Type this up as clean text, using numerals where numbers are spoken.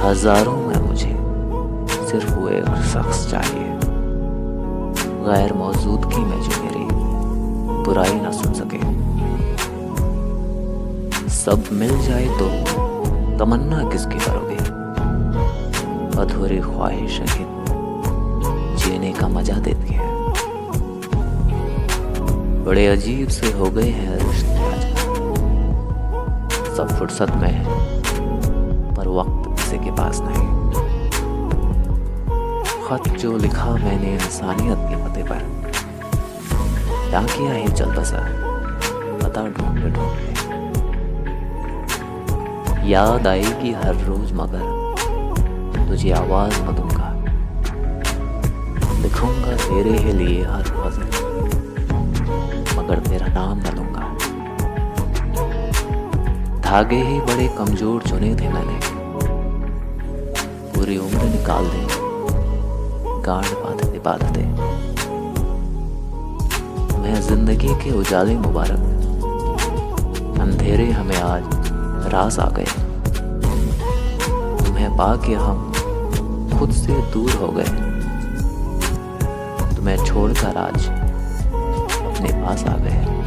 हजारों में मुझे सिर्फ वो एक शख्स चाहिए, गैर मौजूदगी में जो मेरी बुराई ना सुन सके। सब मिल जाए तो तमन्ना किसकी करोगे, अधूरी ख्वाहिश है जीने का मजा देती है। बड़े अजीब से हो गए हैं रिश्ते आजकल, सब फुर्सत में है पर वक्त किसी के पास नहीं। खत जो लिखा मैंने इंसानियत के पते पर, क्या किया है चल बसा पता ढूंढे ढूंढे। याद आएगी हर रोज मगर तुझे आवाज न दूंगा, लिखूंगा तेरे ही लिए हर गज़ल मगर तेरा नाम न लूंगा। धागे ही बड़े कमजोर चुने थे मैंने, पूरी उम्र निकाल दे गांठ बांधते बांधते। तुम्हें जिंदगी के उजाले मुबारक, अंधेरे हमें आज रास आ गए। तुम्हें पाके हम खुद से दूर हो गए, तुम्हें छोड़कर आज अपने पास आ गए।